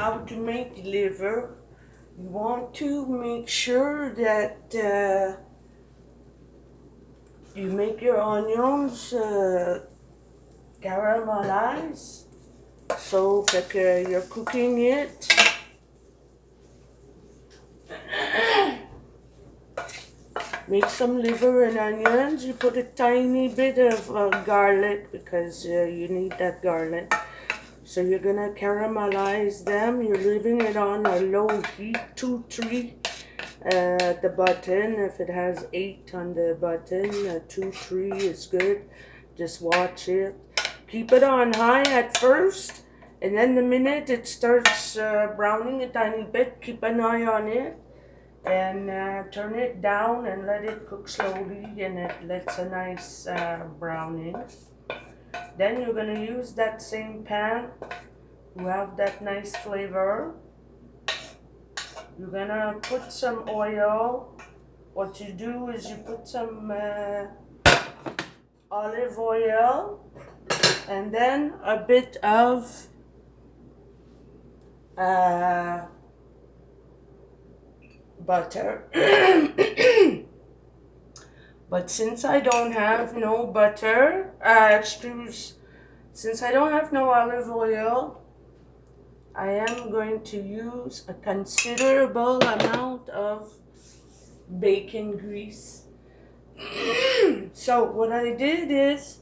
how to make liver. You want to make sure that you make your onions caramelize. So fait que you're cooking it. Make some liver and onions. You put a tiny bit of garlic because you need that garlic. So you're gonna caramelize them. You're leaving it on a low heat, 2, 3 at the button. If it has 8 on the button, 2, 3 is good. Just watch it. Keep it on high at first, and then the minute it starts browning a tiny bit, keep an eye on it and turn it down and let it cook slowly, and it lets a nice browning. Then you're gonna use that same pan to have that nice flavor. You're gonna put some oil. What you do is you put some olive oil and then a bit of butter. But since I don't have no butter, since I don't have no olive oil, I am going to use a considerable amount of bacon grease. So what I did is,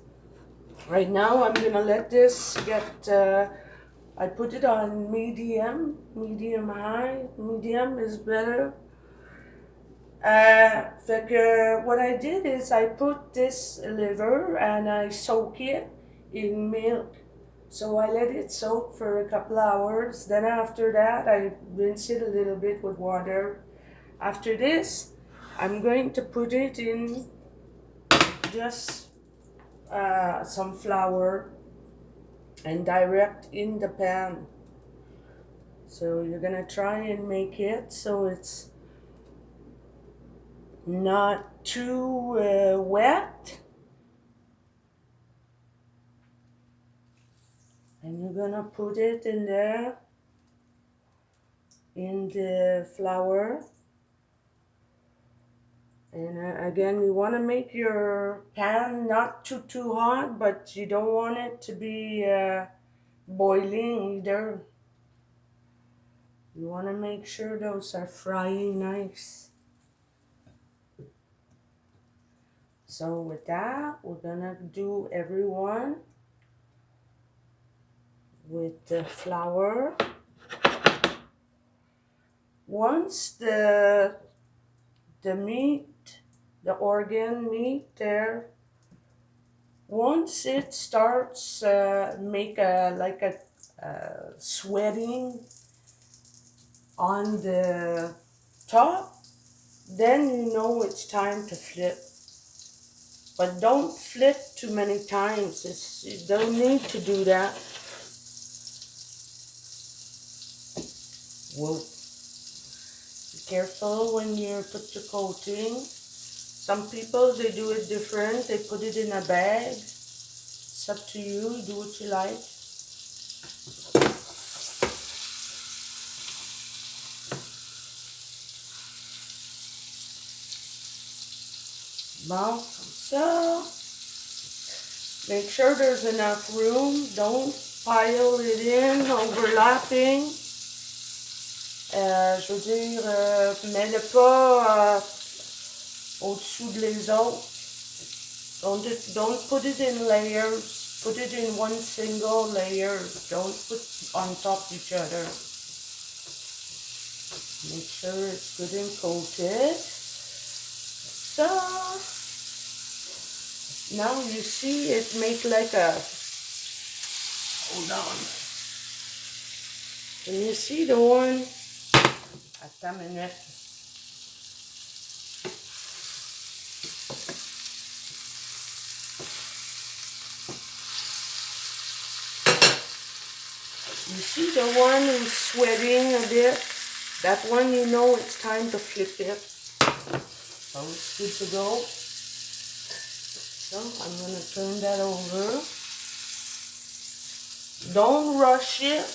right now I'm gonna let this get, I put it on medium high. Medium is better. Fait que what I did is I put this liver and I soak it in milk. So I let it soak for a couple hours. Then after that, I rinse it a little bit with water. After this, I'm going to put it in just some flour and direct in the pan. So you're gonna try and make it so it's not too wet. And you're gonna put it in there, in the flour. And again, you want to make your pan not too hot, but you don't want it to be boiling either. You want to make sure those are frying nice. So with that, we're gonna do everyone with the flour. Once the meat, the organ meat there, once it starts make like a sweating on the top, then you know it's time to flip. But don't flip too many times. You don't need to do that. Whoa. Be careful when you put your coating. Some people, they do it different. They put it in a bag. It's up to you. Do what you like. Bon, so make sure there's enough room. Don't pile it in, overlapping. Je veux dire, mets-le pas au-dessous des autres. Don't put it in layers. Put it in one single layer. Don't put on top of each other. Make sure it's good and coated. So now you see it make like a, hold on. Can you see the one? Attends a minute. You see the one who's sweating a bit? That one, you know it's time to flip it. So it's good to go. So I'm going to turn that over. Don't rush it.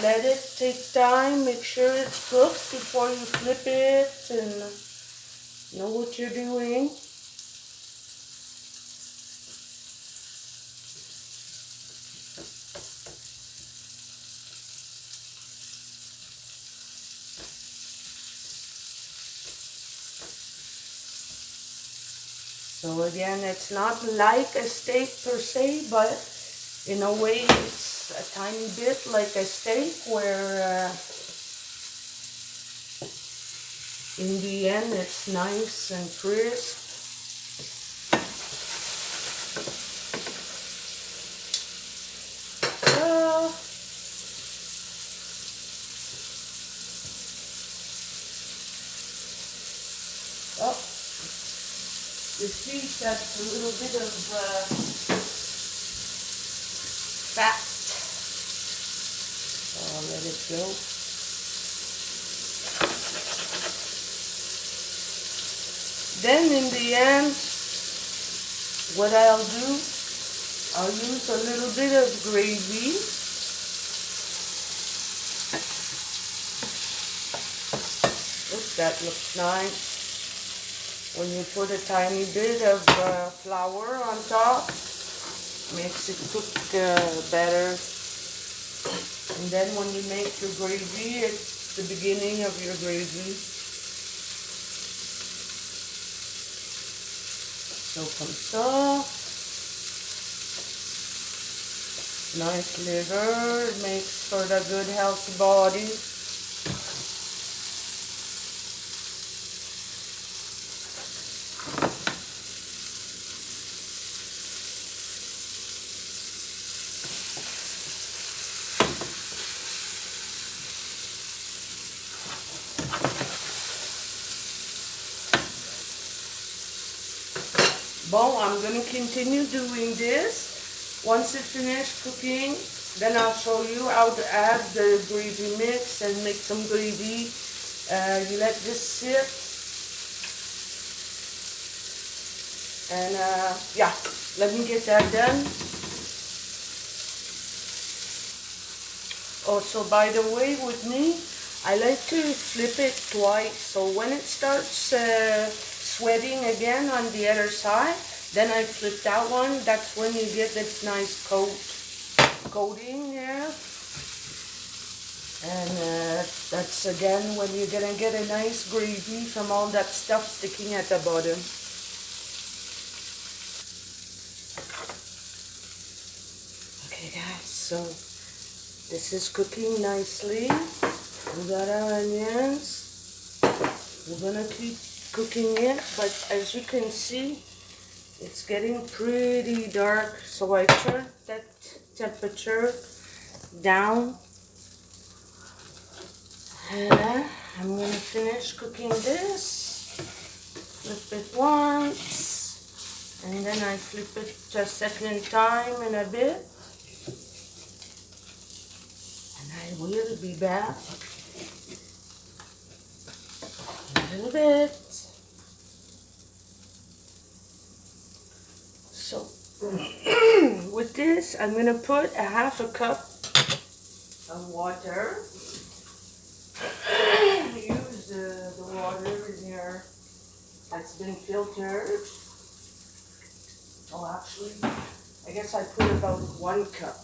let it take time. Make sure it's cooked before you flip it, and know what you're doing. So again, it's not like a steak per se, but in a way it's a tiny bit like a steak, where in the end it's nice and crisp. So, oh, you see that's a little bit of fat. So I'll let it go. Then in the end, what I'll do, I'll use a little bit of gravy. Oops, that looks nice. When you put a tiny bit of flour on top, makes it cook better. And then when you make your gravy, it's the beginning of your gravy. So comme ça. Nice liver, it makes for the good healthy body. Bon, I'm going to continue doing this. Once it finishes cooking, then I'll show you how to add the gravy mix and make some gravy. You let this sit. And yeah, let me get that done. Also, by the way, with me, I like to flip it twice. So when it starts sweating again on the other side, then I flip that one. That's when you get this nice coating here. And that's again when you're gonna get a nice gravy from all that stuff sticking at the bottom. Okay guys, so this is cooking nicely. We got our onions. We're gonna keep cooking it, but as you can see, it's getting pretty dark, so I turned that temperature down. And I'm gonna finish cooking this. Flip it once, and then I flip it a second time in a bit. And I will be back in a little bit. So with this, I'm gonna put a half a cup of water. Use the water in here that's been filtered. Oh, actually, I guess I put about 1 cup.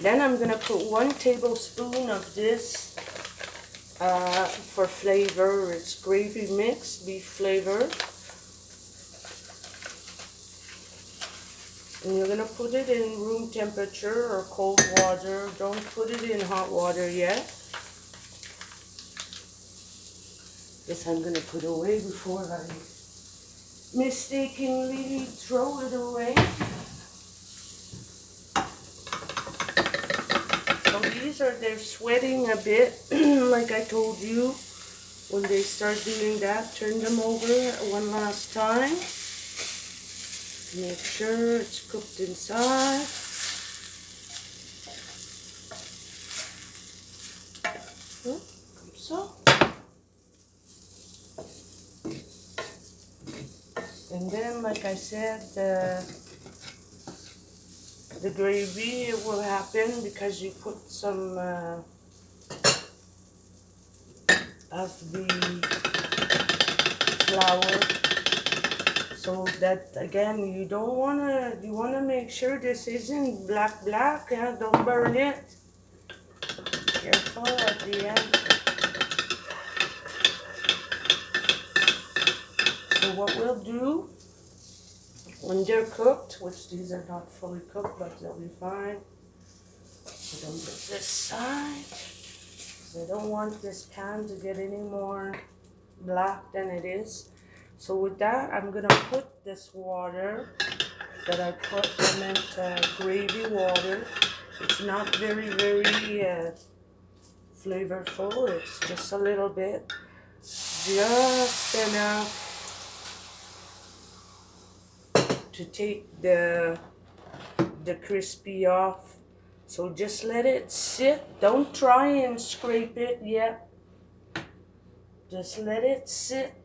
Then I'm gonna put 1 tablespoon of this for flavor. It's gravy mix, beef flavor. And you're gonna put it in room temperature or cold water. Don't put it in hot water yet. This I'm gonna put away before I mistakenly throw it away. So they're sweating a bit, like I told you. When they start doing that, turn them over one last time. Make sure it's cooked inside. Comme ça. And then, like I said, The gravy will happen because you put some of the flour. So that again, you wanna make sure this isn't black, yeah? Don't burn it. Careful at the end. So what we'll do, when they're cooked, which these are not fully cooked, but they'll be fine. Put them to this side. So I don't want this pan to get any more black than it is. So with that, I'm gonna put this water that I put, I meant gravy water. It's not very flavorful. It's just a little bit, just enough to take the crispy off. So just let it sit. Don't try and scrape it yet. Just let it sit.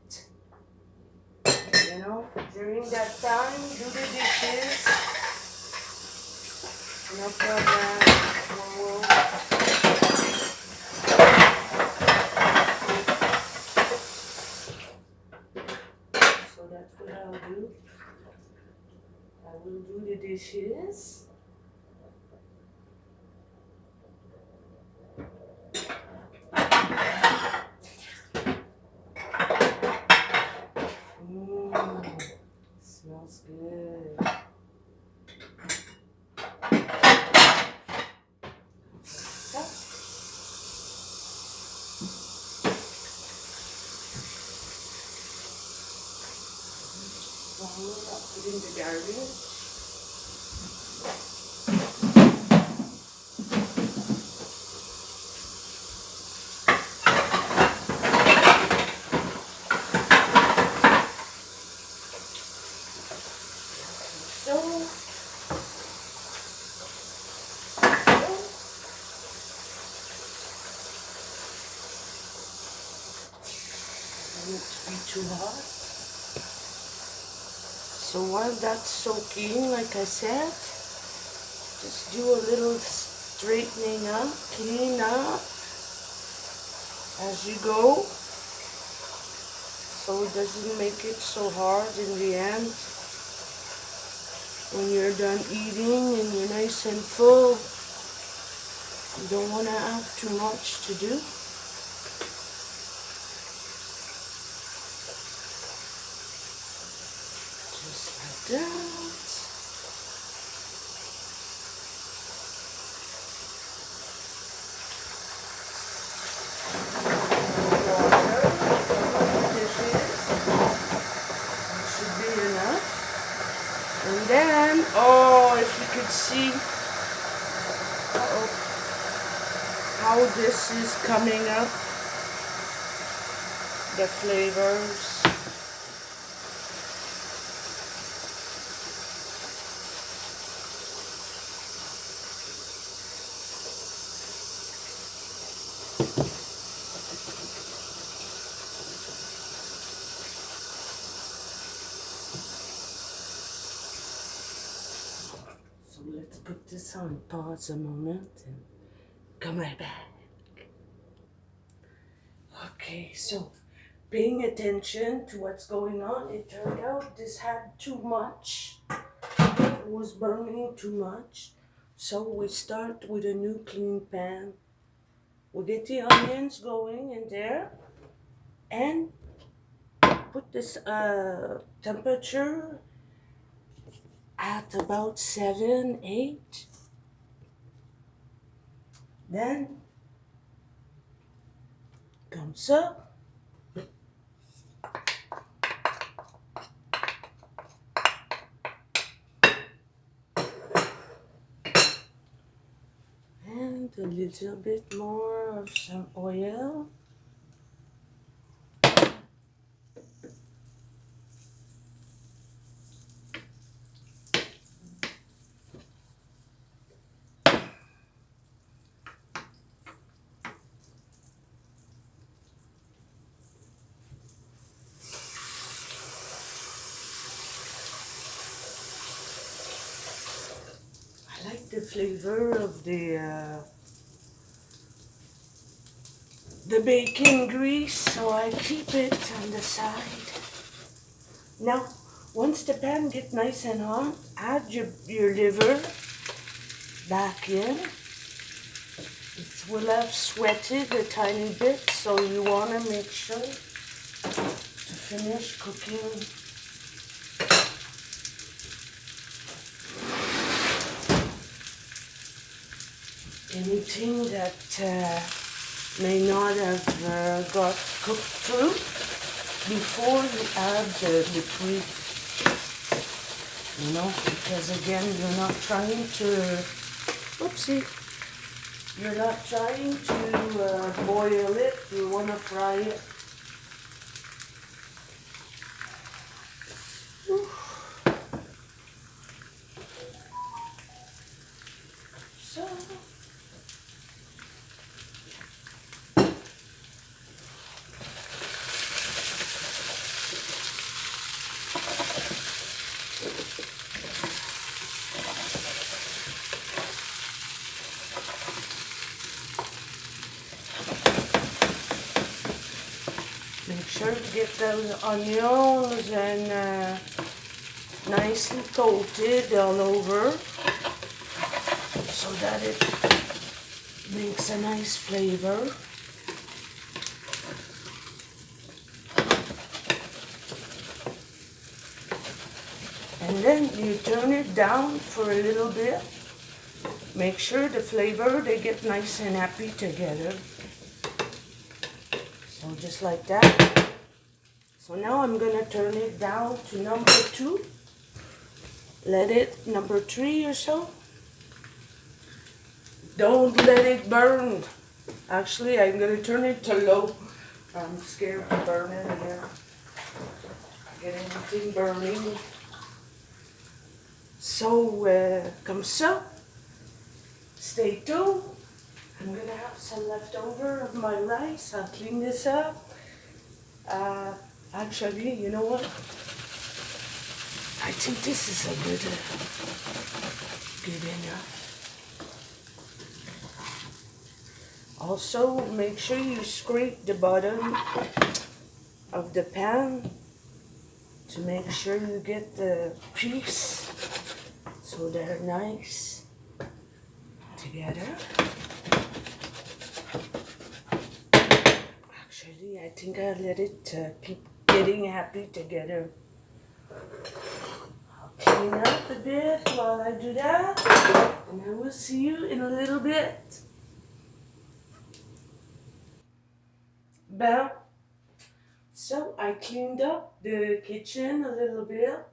You know, during that time, do the dishes. No problem. So that's what I'll do. I will do the dishes. Smells good. Put in the garbage. It to be too hot. So while that's soaking, like I said, just do a little straightening up, clean up as you go, so it doesn't make it so hard in the end. When you're done eating and you're nice and full, you don't want to have too much to do. Just like that. Should be enough. And then, oh, if you could see how this is coming up, the flavors. So let's put this on pause a moment and come right back. Okay, so paying attention to what's going on, it turned out this had too much. It was burning too much. So we start with a new clean pan. We get the onions going in there and put this temperature at about 7, 8. Then comes up. And a little bit more of some oil. I the flavor of the baking grease, so I keep it on the side. Now, once the pan gets nice and hot, add your liver back in. It will have sweated a tiny bit, so you want to make sure to finish cooking. Anything that may not have got cooked through before you add the cream. You know, because again, you're not trying to, oopsie, you're not trying to boil it, you want to fry it. So, make sure to get those onions and nicely coated all over so that it makes a nice flavor. And then you turn it down for a little bit. Make sure the flavor, they get nice and happy together. So just like that. So now I'm gonna turn it down to number 2. Let it number 3 or so. Don't let it burn. Actually, I'm gonna turn it to low. I'm scared to burn it again. Get anything burning. So, comme ça. Stay tuned. I'm gonna have some leftover of my rice. I'll clean this up. Actually, you know what? I think this is a good enough. Also, make sure you scrape the bottom of the pan to make sure you get the piece so they're nice together. Actually, I think I'll let it keep getting happy together. I'll clean up a bit while I do that, and I will see you in a little bit. Well, so I cleaned up the kitchen a little bit.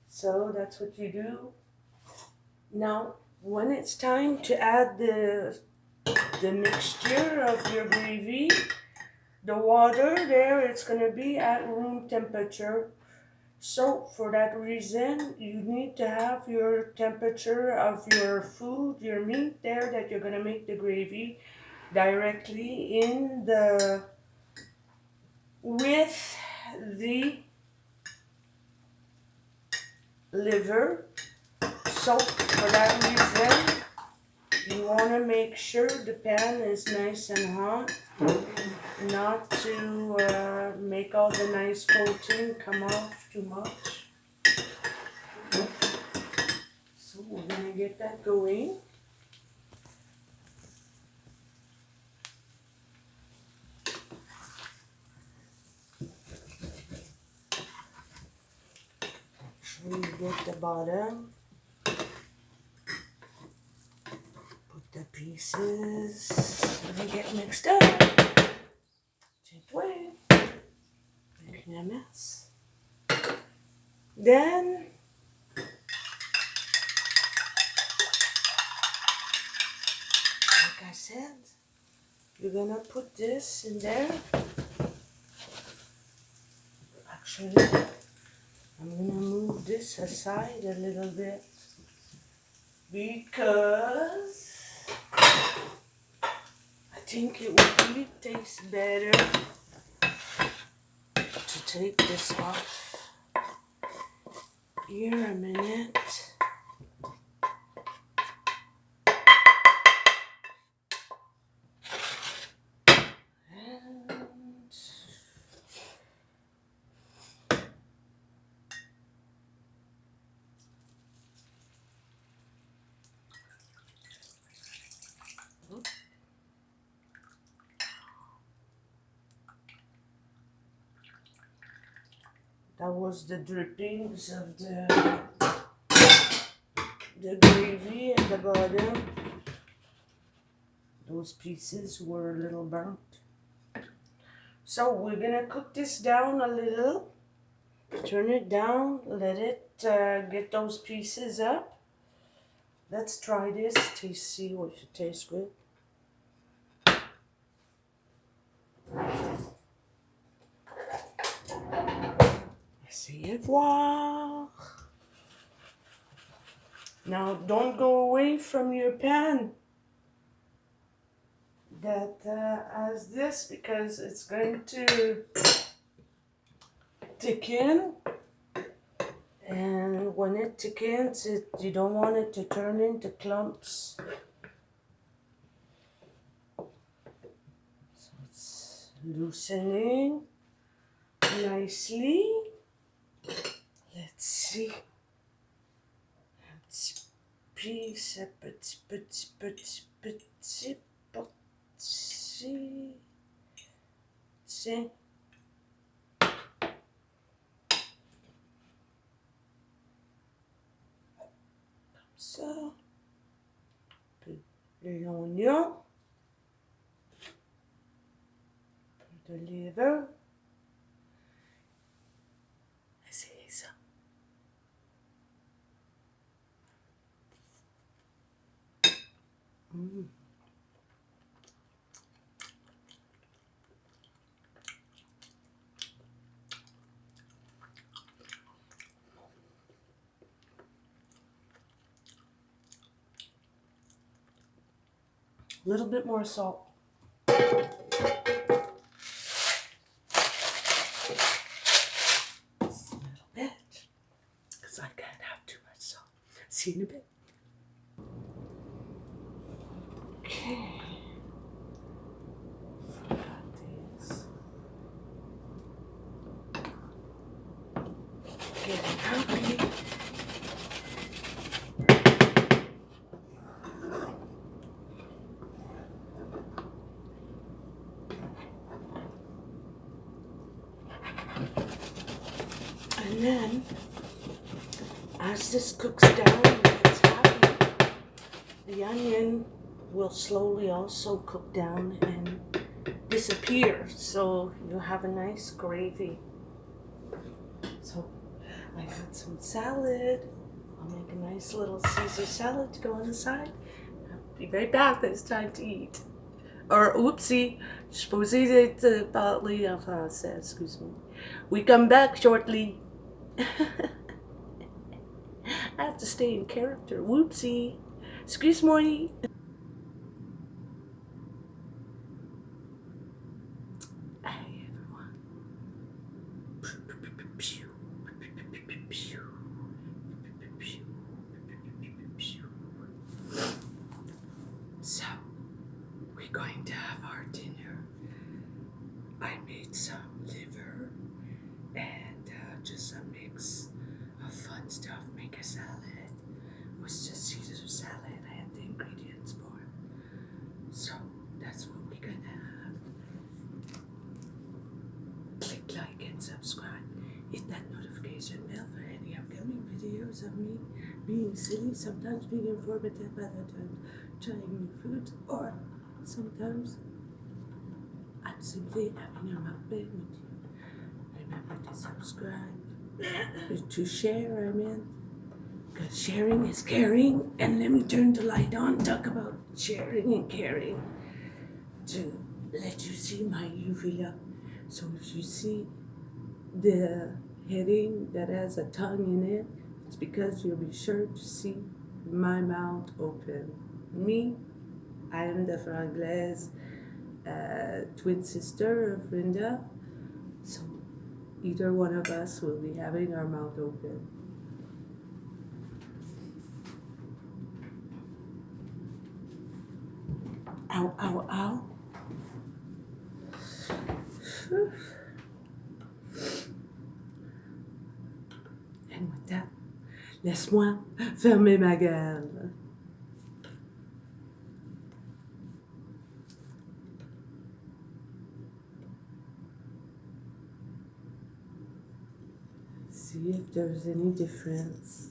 So that's what you do. Now, when it's time to add the mixture of your gravy, the water there, it's going to be at room temperature. So for that reason, you need to have your temperature of your food, your meat there that you're going to make the gravy directly in with the liver. So for that reason, you want to make sure the pan is nice and hot, not to make all the nice coating come off too much. So we're going to get that going. Make sure you get the bottom. The pieces, they get mixed up. Check way, making a mess. Then, like I said, you're gonna put this in there. Actually, I'm gonna move this aside a little bit because I think it would really taste better to take this off. Here a minute. That was the drippings of the gravy at the bottom. Those pieces were a little burnt. So we're gonna cook this down a little. Turn it down, let it get those pieces up. Let's try this, see what it tastes good. Essayez voir. Now don't go away from your pan that has this, because it's going to thicken. And when it thickens, you don't want it to turn into clumps. So it's loosening nicely. Let's see. Piece, petit. Ça, l'oignon, de liver. Essayez ça. A little bit more salt. Just a little bit, because I can't have too much salt. See you in a bit. Okay. Forgot these. Getting happy. And then, as this cooks down and gets happy, the onion will slowly also cook down and disappear. So you have a nice gravy. So I got some salad. I'll make a nice little Caesar salad to go on the side. I'll be right back. It's time to eat. Or, oopsie, je suis supposée parler en français, excuse-moi. We come back shortly. I have to stay in character. Whoopsie. Excuse-moi. Hey, everyone. So, we're going to have our dinner. I made some liver and just a mix of fun stuff. Make a salad. It was just Caesar salad. I had the ingredients for it. So, that's what we're gonna have. Click like and subscribe. Hit that notification bell for any upcoming videos of me being silly, sometimes being informative, other times trying new foods, or sometimes I'm simply having a mukbang with you. Remember to subscribe, to share, because sharing is caring. And let me turn the light on, talk about sharing and caring, to let you see my UVULA. So if you see the heading that has a tongue in it, it's because you'll be sure to see my mouth open. Me, I am the FRANGLAIS twin sister of Linda. So either one of us will be having our mouth open. Ow, ow, ow. And with that, laisse-moi fermer ma gueule. See if there's any difference.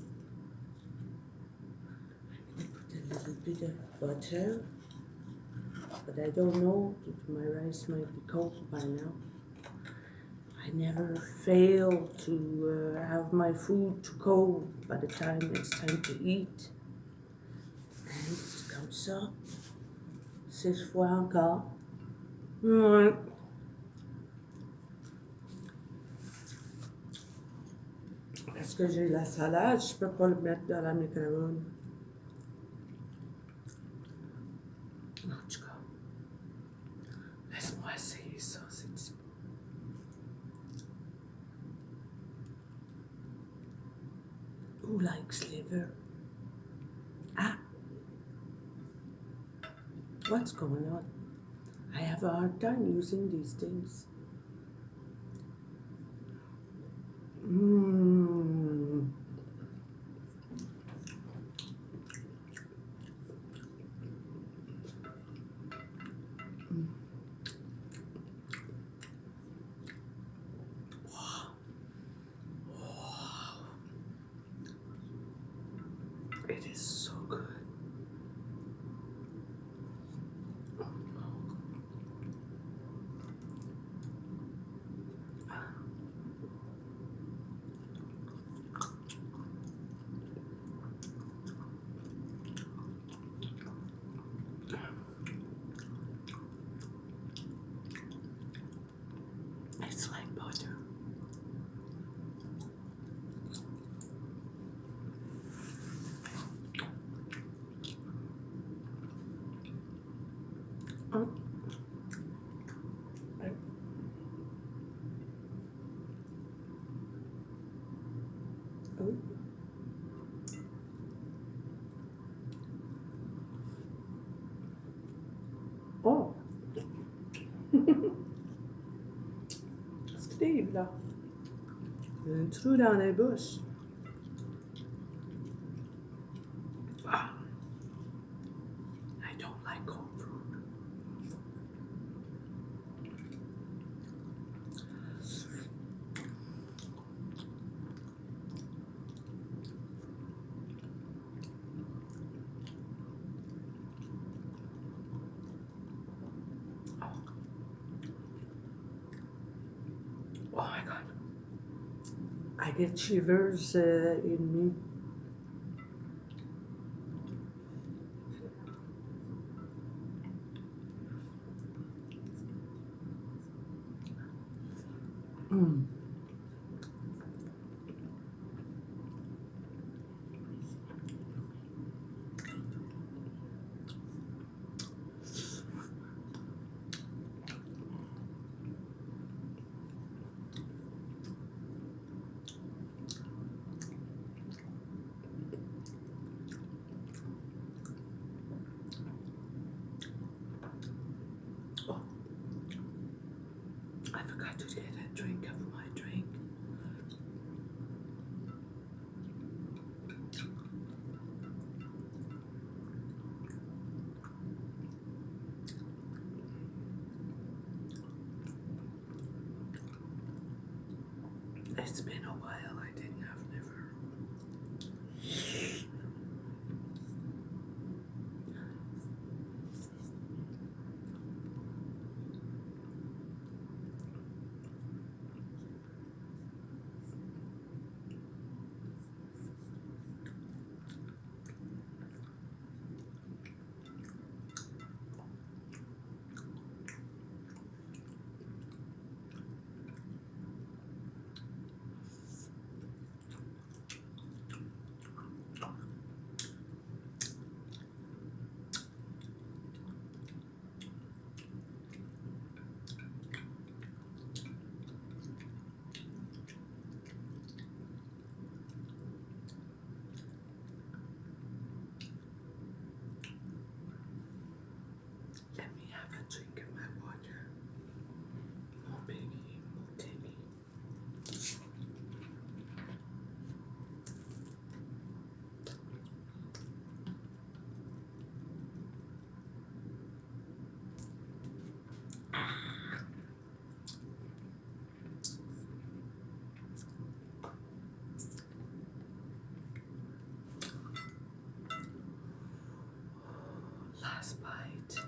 I put a little bit of butter, but I don't know, my rice might be cold by now. I never fail to have my food too cold by the time it's time to eat. And c'est comme ça. 6 fois encore. Ouais. Parce que j'ai la salade, je peux pas le mettre dans la micro-ondes. En tout cas, laisse-moi essayer ça, c'est petit peu. Who likes liver? Ah! What's going on? I have a hard time using these things. Mmm. It is so good. It's like butter. Oh! Steve, là. Il y a un trou dans les bouches. Ah. I don't like cold food. Oh my God. I get shivers in me. Mm. Oh, I forgot to get a drink of my drink. It's been a while I didn't have liver. last bite.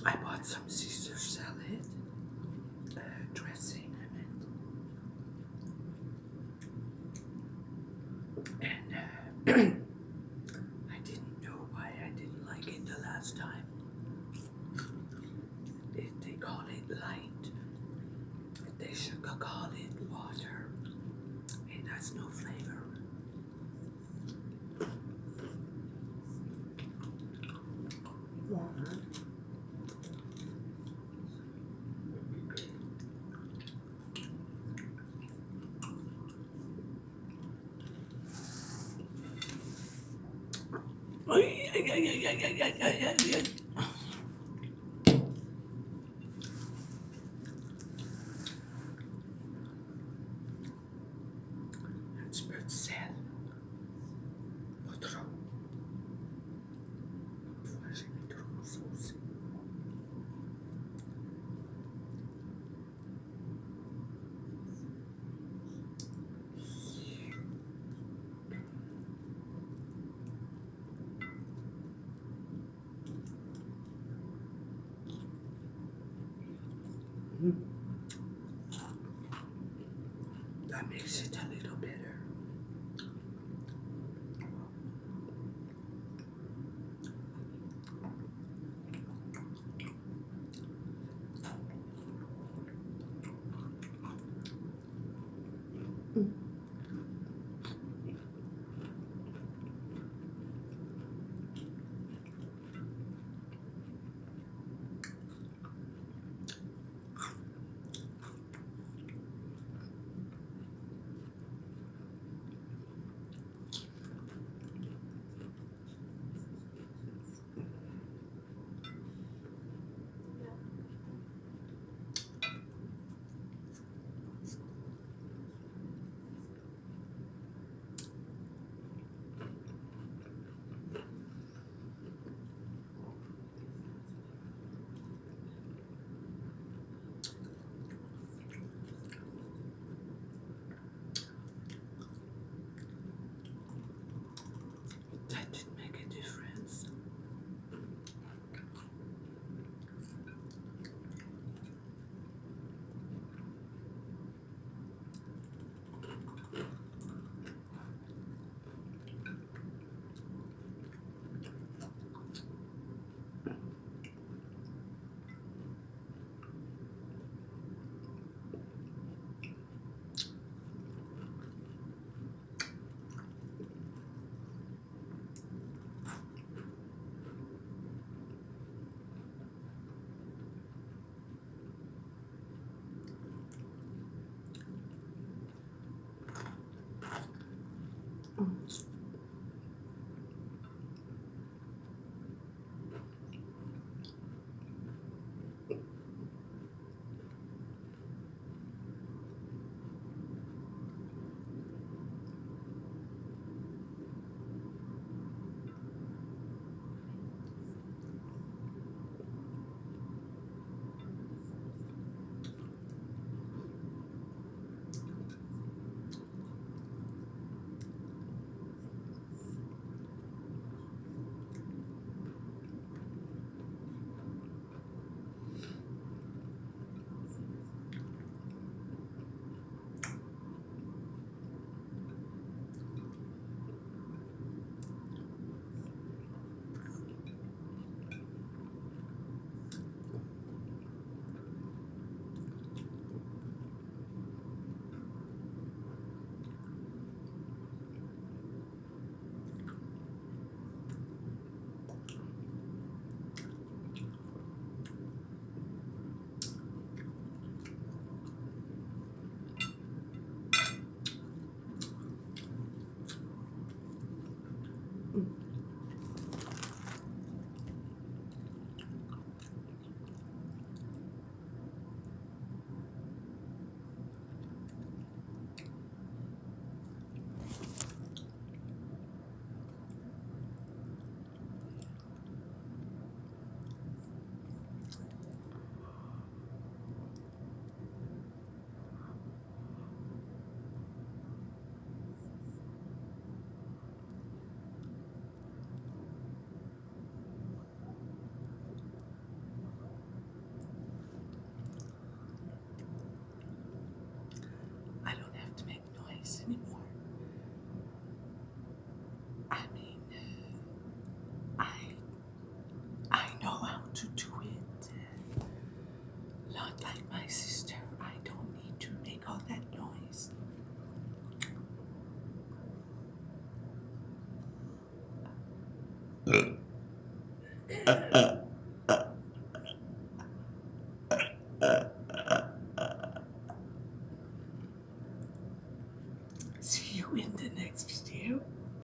I bought some Caesar salad dressing, and I didn't know why I didn't like it the last time. They call it light. They should call it water. It has no flavor. Water. Expert cell. Otro. Flashing through sauce. That makes it a little better. That didn't make a difference.